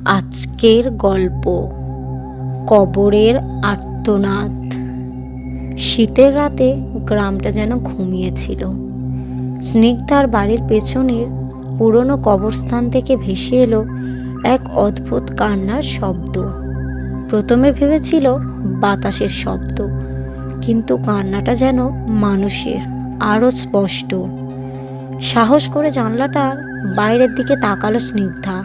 আজকের গল্প কবরের আর্তনাদ। শীতের রাতে গ্রামটা যেন ঘুমিয়েছিল। স্নিগ্ধার বাড়ির পেছনের পুরনো কবরস্থান থেকে ভেসে এলো এক অদ্ভুত কান্নার শব্দ। প্রথমে ভেবেছিল বাতাসের শব্দ, কিন্তু কান্নাটা যেন মানুষের, আরও স্পষ্ট। সাহস করে জানলাটার বাইরের দিকে তাকালো স্নিগ্ধা।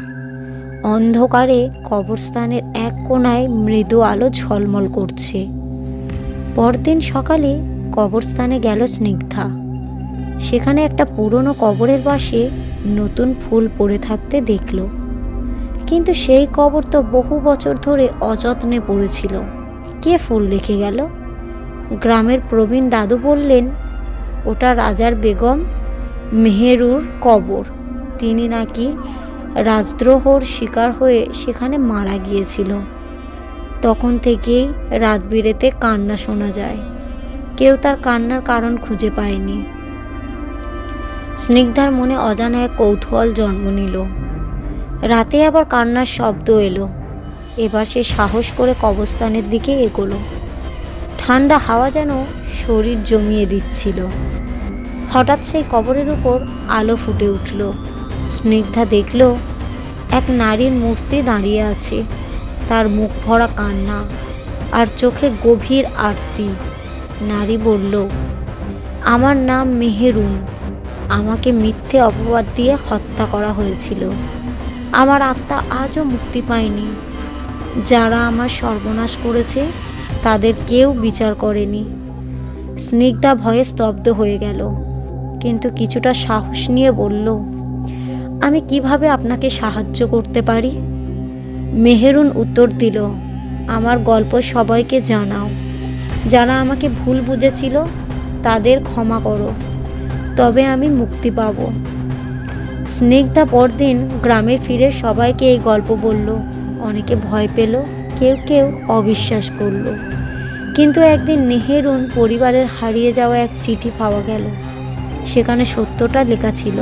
অন্ধকারে কবরস্থানের এক কোণায় মৃদু আলো ঝলমল করছে। পরদিন সকালে কবরস্থানে গেল স্নিগ্ধা। সেখানে একটা পুরনো কবরের পাশে নতুন ফুল পড়ে থাকতে দেখল, কিন্তু সেই কবর তো বহু বছর ধরে অযত্নে পড়েছিল। কে ফুল রেখে গেল? গ্রামের প্রবীণ দাদু বললেন, ওটা রাজার বেগম মেহেরুর কবর। তিনি নাকি রাজদ্রোহর শিকার হয়ে সেখানে মারা গিয়েছিল। তখন থেকেই রাত বিরেতে কান্না শোনা যায়। কেউ তার কান্নার কারণ খুঁজে পায়নি। স্নিগ্ধার মনে অজানা এক কৌতূহল জন্ম নিল। রাতে আবার কান্নার শব্দ এলো। এবার সে সাহস করে কবরস্থানের দিকে এগোলো। ঠান্ডা হাওয়া যেন শরীর জমিয়ে দিচ্ছিল। হঠাৎ সেই কবরের উপর আলো ফুটে উঠল। স্নিগ্ধা দেখল এক নারীর মূর্তি দাঁড়িয়ে আছে। তার মুখ ভরা কান্না আর চোখে গভীর আরতি। নারী বলল, আমার নাম মেহেরুন। আমাকে মিথ্যে অপবাদ দিয়ে হত্যা করা হয়েছিল। আমার আত্মা আজও মুক্তি পায়নি। যারা আমার সর্বনাশ করেছে তাদের কেউ বিচার করেনি। স্নিগ্ধা ভয়ে স্তব্ধ হয়ে গেল, কিন্তু কিছুটা সাহস নিয়ে বলল, আমি কিভাবে আপনাকে সাহায্য করতে পারি? মেহেরুন উত্তর দিল, আমার গল্প সবাইকে জানাও। যারা আমাকে ভুল বুঝেছিল তাদের ক্ষমা করো, তবে আমি মুক্তি পাব। স্নিগ্ধা পরদিন গ্রামে ফিরে সবাইকে এই গল্প বলল। অনেকে ভয় পেল, কেউ কেউ অবিশ্বাস করল। কিন্তু একদিন মেহেরুন পরিবারের হারিয়ে যাওয়া এক চিঠি পাওয়া গেল। সেখানে সত্যটা লেখা ছিল।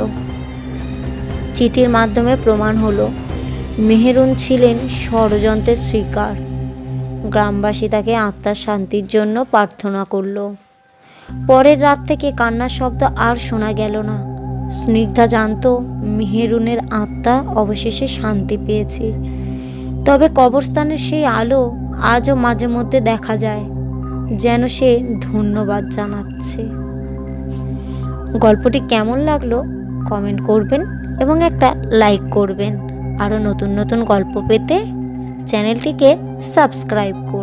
চিঠির মাধ্যমে প্রমাণ হলো মেহেরুন ছিলেন ষড়যন্ত্রের শিকার। গ্রামবাসী তাকে আত্মার শান্তির জন্য প্রার্থনা করল। পরের রাত থেকে কান্নার শব্দ আর শোনা গেল না। স্নিগ্ধা জানত মেহেরুনের আত্মা অবশেষে শান্তি পেয়েছে। তবে কবরস্থানের সেই আলো আজও মাঝে মধ্যে দেখা যায়, যেন সে ধন্যবাদ জানাচ্ছে। গল্পটি কেমন লাগলো কমেন্ট করবেন এবং একটা লাইক করবেন। আরও নতুন নতুন গল্প পেতে চ্যানেলটিকে সাবস্ক্রাইব করুন।